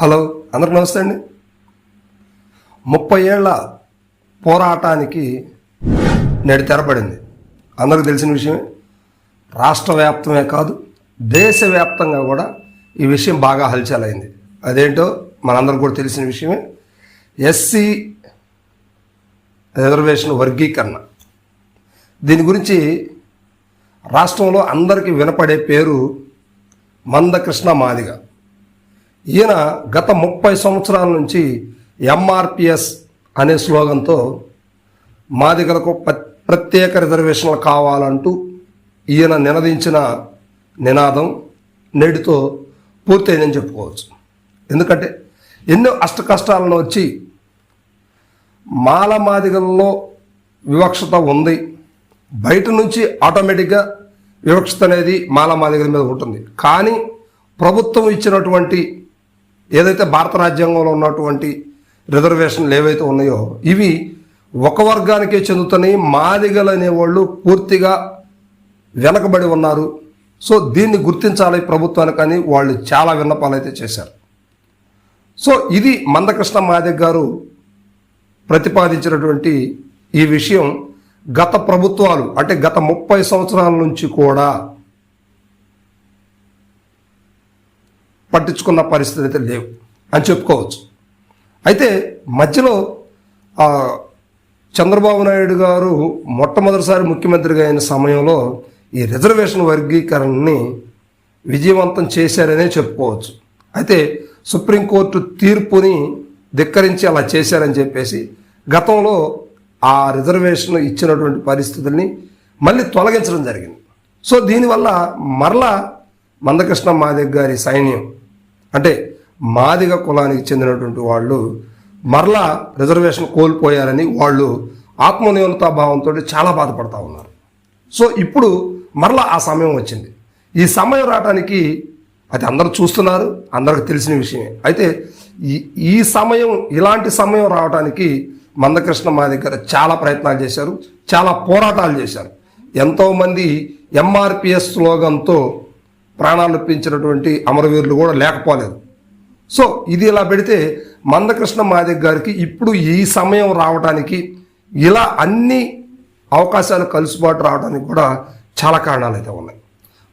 Hello, అందరికి నమస్తే అండి. 30 ఏళ్ల పోరాటానికి నేడు తెరపడింది. అందరికి తెలిసిన విషయమే. రాష్ట్ర వ్యాప్తమే కాదు, దేశవ్యాప్తంగా కూడా ఈ విషయం బాగా హల్చలైంది. అదేంటో మనందరికి కూడా తెలిసిన విషయమే. ఎస్సీ రిజర్వేషన్ వర్గీకరణ. దీని గురించి రాష్ట్రంలో అందరికీ వినపడే పేరు మందకృష్ణ మాదిగ. ఈయన గత 30 సంవత్సరాల నుంచి ఎంఆర్పిఎస్ అనే స్లోగన్తో మాదిగలకు ప్రత్యేక రిజర్వేషన్లు కావాలంటూ ఈయన నినదించిన నినాదం నేటితో పూర్తయిందని చెప్పుకోవచ్చు. ఎందుకంటే ఎన్నో అష్టకష్టాలను వచ్చి మాల మాదిగల్లో వివక్షత ఉంది, బయట నుంచి ఆటోమేటిక్గా వివక్షత అనేది మాల మాదిగల మీద ఉంటుంది. కానీ ప్రభుత్వం ఇచ్చినటువంటి ఏదైతే భారత రాజ్యాంగంలో ఉన్నటువంటి రిజర్వేషన్లు ఏవైతే ఉన్నాయో ఇవి ఒక వర్గానికే చెందుతున్నాయి. మాదిగలు అనేవాళ్ళు పూర్తిగా వెనకబడి ఉన్నారు. సో దీన్ని గుర్తించాలి ప్రభుత్వానికి అని వాళ్ళు చాలా విన్నపాలు అయితే చేశారు. సో ఇది మందకృష్ణ మాదిగ గారు ప్రతిపాదించినటువంటి ఈ విషయం గత ప్రభుత్వాలు అంటే గత 30 సంవత్సరాల నుంచి కూడా పట్టించుకున్న పరిస్థితి అయితే లేవు అని చెప్పుకోవచ్చు. అయితే మధ్యలో చంద్రబాబు నాయుడు గారు మొట్టమొదటిసారి ముఖ్యమంత్రిగా అయిన సమయంలో ఈ రిజర్వేషన్ వర్గీకరణని విజయవంతం చేశారనే చెప్పుకోవచ్చు. అయితే సుప్రీంకోర్టు తీర్పుని ధిక్కరించి అలా చేశారని చెప్పేసి గతంలో ఆ రిజర్వేషన్ ఇచ్చినటువంటి పరిస్థితుల్ని మళ్ళీ తొలగించడం జరిగింది. సో దీనివల్ల మరలా మందకృష్ణ మాదిగ గారి సైన్యం అంటే మాదిగ కులానికి చెందినటువంటి వాళ్ళు మరలా రిజర్వేషన్ కోల్పోయారని వాళ్ళు ఆత్మన్యూనతా భావంతో చాలా బాధపడతా ఉన్నారు. సో ఇప్పుడు మరలా ఆ సమయం వచ్చింది. ఈ సమయం రావడానికి అది అందరూ చూస్తున్నారు, అందరికి తెలిసిన విషయమే. అయితే ఈ సమయం ఇలాంటి సమయం రావడానికి మందకృష్ణ మాదిగ గారు చాలా ప్రయత్నాలు చేశారు, చాలా పోరాటాలు చేశారు. ఎంతోమంది ఎంఆర్పిఎస్ స్లోగన్తో ప్రాణాలు ఇప్పించినటువంటి అమరవీరులు కూడా లేకపోలేదు. సో ఇది ఇలా పెడితే మందకృష్ణ మాదిగ గారికి ఇప్పుడు ఈ సమయం రావడానికి ఇలా అన్ని అవకాశాలు కలుసుబాటు రావడానికి కూడా చాలా కారణాలు అయితే ఉన్నాయి.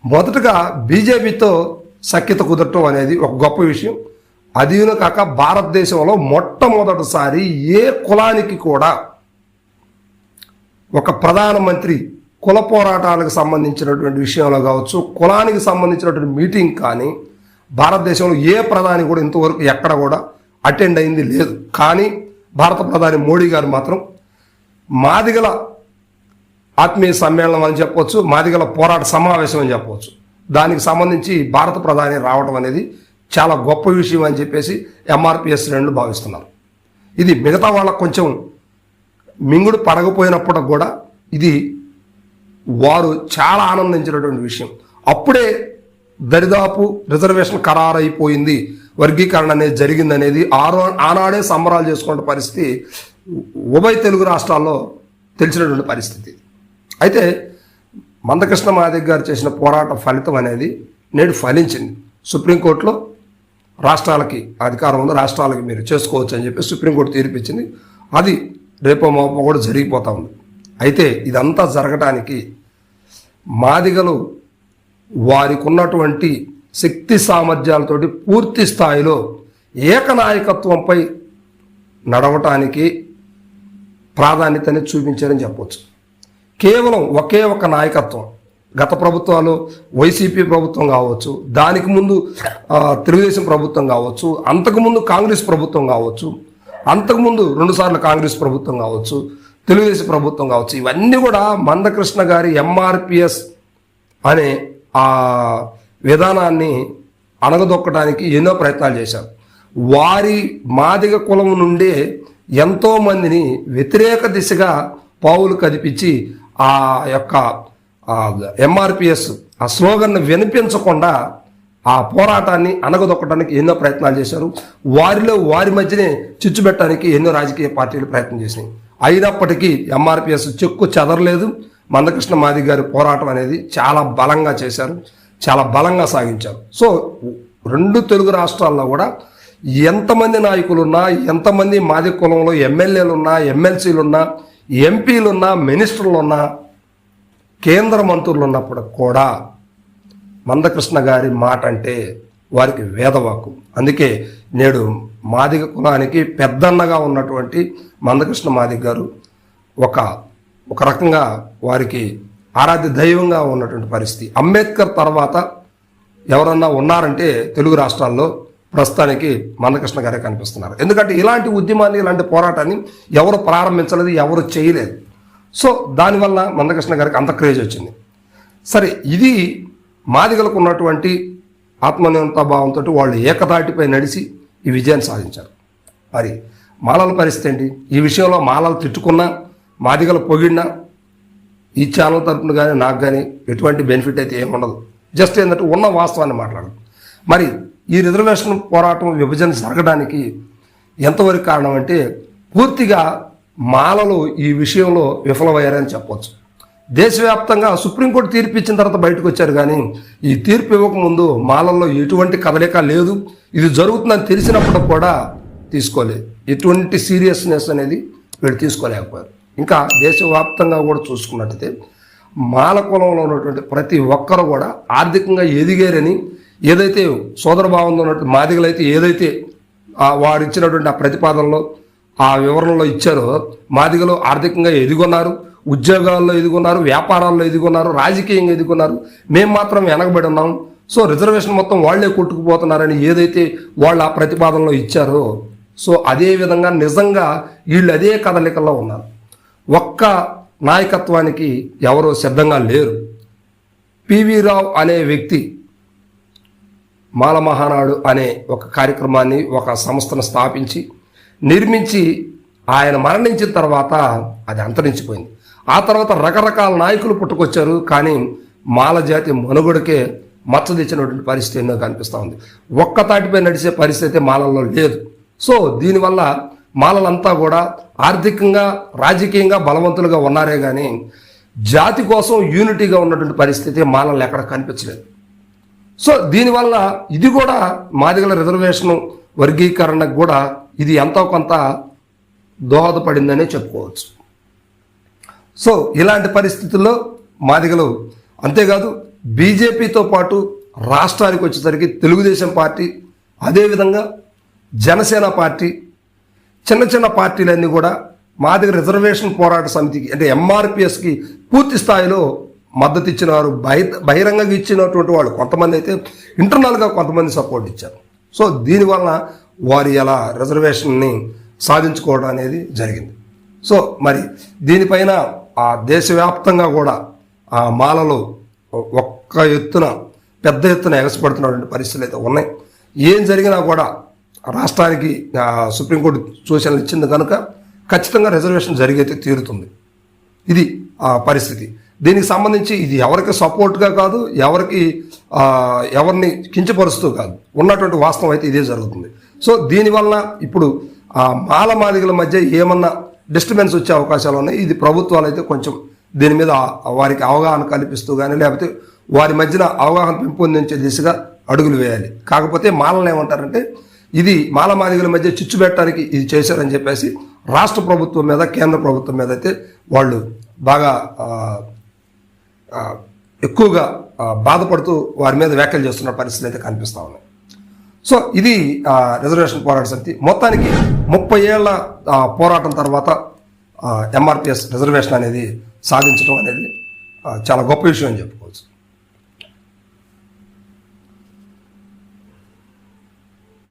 మొదటగా బీజేపీతో సఖ్యత కుదరటం అనేది ఒక గొప్ప విషయం. అదిను కాక భారతదేశంలో మొట్టమొదటిసారి ఏ కులానికి కూడా ఒక ప్రధానమంత్రి కుల పోరాటాలకు సంబంధించినటువంటి విషయంలో కావచ్చు, కులానికి సంబంధించినటువంటి మీటింగ్ కానీ భారతదేశంలో ఏ ప్రధాని కూడా ఇంతవరకు ఎక్కడ కూడా అటెండ్ అయింది లేదు. కానీ భారత ప్రధాని మోడీ గారు మాత్రం మాదిగల ఆత్మీయ సమ్మేళనం అని చెప్పవచ్చు, మాదిగల పోరాట సమావేశం అని చెప్పవచ్చు, దానికి సంబంధించి భారత ప్రధాని రావడం అనేది చాలా గొప్ప విషయం అని చెప్పేసి ఎంఆర్పిఎస్ శ్రేణులు భావిస్తున్నారు. ఇది మిగతా వాళ్ళకు కొంచెం మింగుడు పడకపోయినప్పుడు కూడా ఇది వారు చాలా ఆనందించినటువంటి విషయం. అప్పుడే దరిదాపు రిజర్వేషన్ ఖరారైపోయింది, వర్గీకరణ అనేది జరిగిందనేది ఆనాడే సంబరాలు చేసుకునే పరిస్థితి ఉభయ తెలుగు రాష్ట్రాల్లో తెలిసినటువంటి పరిస్థితి. అయితే మందకృష్ణ మాదిగ గారు చేసిన పోరాట ఫలితం అనేది నేడు ఫలించింది. సుప్రీంకోర్టులో రాష్ట్రాలకి అధికారం ఉంది, రాష్ట్రాలకి మీరు చేసుకోవచ్చు అని చెప్పి సుప్రీంకోర్టు తీర్పిచ్చింది. అది రేపో మాపో కూడా జరిగిపోతూ ఉంది. అయితే ఇదంతా జరగటానికి మాదిగలు వారికి ఉన్నటువంటి శక్తి సామర్థ్యాలతోటి పూర్తి స్థాయిలో ఏకనాయకత్వంపై నడవటానికి ప్రాధాన్యతని చూపించారని చెప్పవచ్చు. కేవలం ఒకే ఒక నాయకత్వం, గత ప్రభుత్వాలు వైసీపీ ప్రభుత్వం కావచ్చు, దానికి ముందు తెలుగుదేశం ప్రభుత్వం కావచ్చు, అంతకుముందు కాంగ్రెస్ ప్రభుత్వం కావచ్చు, అంతకుముందు 2 సార్లు కాంగ్రెస్ ప్రభుత్వం కావచ్చు, తెలుగుదేశం ప్రభుత్వం కావచ్చు, ఇవన్నీ కూడా మందకృష్ణ గారి ఎంఆర్పిఎస్ అనే ఆ విధానాన్ని అణగదొక్కడానికి ఎన్నో ప్రయత్నాలు చేశారు. వారి మాదిగ కులం నుండే ఎంతోమందిని వ్యతిరేక దిశగా పావులు కదిపించి ఆ యొక్క ఎంఆర్పిఎస్ ఆ స్లోగన్ను వినిపించకుండా ఆ పోరాటాన్ని అణగదొక్కడానికి ఎన్నో ప్రయత్నాలు చేశారు. వారి మధ్యనే చిచ్చుపెట్టడానికి ఎన్నో రాజకీయ పార్టీలు ప్రయత్నం చేసినాయి. అయినప్పటికీ ఎంఆర్పిఎస్ చెక్కు చెదరలేదు. మందకృష్ణ మాదిగ గారి పోరాటం అనేది చాలా బలంగా చేశారు, చాలా బలంగా సాగించారు. సో 2 తెలుగు రాష్ట్రాల్లో కూడా ఎంతమంది నాయకులున్నా, ఎంతమంది మాది కులంలో ఎమ్మెల్యేలున్నా, ఎమ్మెల్సీలున్నా, ఎంపీలున్నా, మినిస్టర్లున్నా, కేంద్ర మంత్రులు ఉన్నప్పుడు కూడా మందకృష్ణ గారి మాట అంటే వారికి వేదవాకు. అందుకే నేడు మాదిగ కులానికి పెద్దన్నగా ఉన్నటువంటి మందకృష్ణ మాదిగ గారు ఒక రకంగా వారికి ఆరాధ్య దైవంగా ఉన్నటువంటి పరిస్థితి. అంబేద్కర్ తర్వాత ఎవరన్నా ఉన్నారంటే తెలుగు రాష్ట్రాల్లో ప్రస్తుతానికి మందకృష్ణ గారే కనిపిస్తున్నారు. ఎందుకంటే ఇలాంటి ఉద్యమాన్ని, ఇలాంటి పోరాటాన్ని ఎవరు ప్రారంభించలేదు, ఎవరు చేయలేదు. సో దానివల్ల మందకృష్ణ గారికి అంత క్రేజ్ వచ్చింది. సరే, ఇది మాదిగలకు ఉన్నటువంటి ఆత్మనిర్భరతా భావంతో వాళ్ళు ఏకతాటిపై నడిచి ఈ విజయాన్ని సాధించారు. మరి మాలల పరిస్థితి ఏంటి? ఈ విషయంలో మాలలు తిట్టుకున్నా, మాదిగలు పొగిడినా ఈ ఛానల్ తరపున కానీ నాకు కానీ ఎటువంటి బెనిఫిట్ అయితే ఏముండదు. జస్ట్ ఏంటంటే ఉన్న వాస్తవాన్ని మాట్లాడదు. మరి ఈ రిజర్వేషన్ పోరాటం, విభజన జరగడానికి ఎంతవరకు కారణం అంటే పూర్తిగా మాలలు ఈ విషయంలో విఫలమయ్యారని చెప్పవచ్చు. దేశవ్యాప్తంగా సుప్రీంకోర్టు తీర్పు ఇచ్చిన తర్వాత బయటకు వచ్చారు, కానీ ఈ తీర్పు ఇవ్వకముందు మాలల్లో ఎటువంటి కదలిక లేదు. ఇది జరుగుతుందని తెలిసినప్పుడు కూడా తీసుకోలేదు. ఎటువంటి సీరియస్నెస్ అనేది వీళ్ళు తీసుకోలేకపోయారు. ఇంకా దేశవ్యాప్తంగా కూడా చూసుకున్నట్టయితే మాల కులంలో ఉన్నటువంటి ప్రతి ఒక్కరు కూడా ఆర్థికంగా ఎదిగారని, ఏదైతే సోదరభావంలో ఉన్నటువంటి మాదిగలు అయితే ఏదైతే వారు ఇచ్చినటువంటి ఆ ప్రతిపాదనలో, ఆ వివరణలో ఇచ్చారో, మాదిగలు ఆర్థికంగా ఎదిగొన్నారు, ఉద్యోగాల్లో ఎదుగున్నారు, వ్యాపారాల్లో ఎదుగున్నారు, రాజకీయంగా ఎదుగున్నారు. మేము మాత్రం వెనకబడి ఉన్నాం. సో రిజర్వేషన్ మొత్తం వాళ్లే కొట్టుకుపోతున్నారని ఏదైతే వాళ్ళు ఆ ప్రతిపాదనలో ఇచ్చారో, సో అదే విధంగా నిజంగా వీళ్ళు అదే కదలికల్లో ఉన్నారు. ఒక్క నాయకత్వానికి ఎవరో సిద్ధంగా లేరు. పివి రావు అనే వ్యక్తి మాల మహానాడు అనే ఒక కార్యక్రమాన్ని, ఒక సంస్థను స్థాపించి నిర్మించి ఆయన మరణించిన తర్వాత అది అంతరించిపోయింది. ఆ తర్వాత రకరకాల నాయకులు పుట్టుకొచ్చారు, కానీ మాల జాతి మనుగడకే మచ్చ తెచ్చినటువంటి పరిస్థితి ఎన్నో కనిపిస్తూ ఉంది. ఒక్క తాటిపై నడిచే పరిస్థితి మాలల్లో లేదు. సో దీనివల్ల మాలలంతా కూడా ఆర్థికంగా, రాజకీయంగా బలవంతులుగా ఉన్నారే కానీ జాతి కోసం యూనిటీగా ఉన్నటువంటి పరిస్థితి మాలలు ఎక్కడ కనిపించలేదు. సో దీనివల్ల ఇది కూడా మాదిగల రిజర్వేషన్ వర్గీకరణకు కూడా ఇది ఎంతో కొంత దోహదపడిందనే చెప్పుకోవచ్చు. సో ఇలాంటి పరిస్థితుల్లో మాదిగలు, అంతేకాదు బీజేపీతో పాటు రాష్ట్రానికి వచ్చేసరికి తెలుగుదేశం పార్టీ, అదేవిధంగా జనసేన పార్టీ, చిన్న చిన్న పార్టీలన్నీ కూడా మాదిగ రిజర్వేషన్ పోరాట సమితికి అంటే ఎంఆర్పిఎస్కి పూర్తి స్థాయిలో మద్దతు ఇచ్చిన వారు, బహిరంగంగా ఇచ్చినటువంటి వాళ్ళు కొంతమంది అయితే ఇంటర్నల్గా కొంతమంది సపోర్ట్ ఇచ్చారు. సో దీనివల్ల వారి ఎలా రిజర్వేషన్ని సాధించుకోవడం అనేది జరిగింది. సో మరి దీనిపైన ఆ దేశవ్యాప్తంగా కూడా ఆ మాలలు పెద్ద ఎత్తున ఎగసిపడుతున్నటువంటి పరిస్థితులు అయితే ఉన్నాయి. ఏం జరిగినా కూడా రాష్ట్రానికి సుప్రీంకోర్టు సూచనలు ఇచ్చింది కనుక ఖచ్చితంగా రిజర్వేషన్ జరిగైతే తీరుతుంది. ఇది ఆ పరిస్థితి. దీనికి సంబంధించి ఇది ఎవరికి సపోర్ట్గా కాదు, ఎవరిని కించపరుస్తూ కాదు, ఉన్నటువంటి వాస్తవం అయితే ఇదే జరుగుతుంది. సో దీనివల్ల ఇప్పుడు ఆ మాల మాదిగల మధ్య ఏమన్నా డిస్టర్బెన్స్ వచ్చే అవకాశాలు ఉన్నాయి. ఇది ప్రభుత్వాలు అయితే కొంచెం దీని మీద వారికి అవగాహన కల్పిస్తూ కానీ, లేకపోతే వారి మధ్యన అవగాహన పెంపొందించే దిశగా అడుగులు వేయాలి. కాకపోతే మాలలు ఏమంటారంటే ఇది మాల మాదిగల మధ్య చిచ్చు పెట్టడానికి ఇది చేశారని చెప్పేసి రాష్ట్ర ప్రభుత్వం మీద, కేంద్ర ప్రభుత్వం మీద అయితే వాళ్ళు బాగా ఎక్కువగా బాధపడుతూ వారి మీద వ్యాఖ్యలు చేస్తున్న పరిస్థితులు అయితే కనిపిస్తూ ఉన్నాయి. సో ఇది రిజర్వేషన్ పోరాట సమితి మొత్తానికి 30 ఏళ్ల పోరాటం తర్వాత ఎంఆర్పిఎస్ రిజర్వేషన్ అనేది సాధించడం అనేది చాలా గొప్ప విషయం అని చెప్పుకోవచ్చు.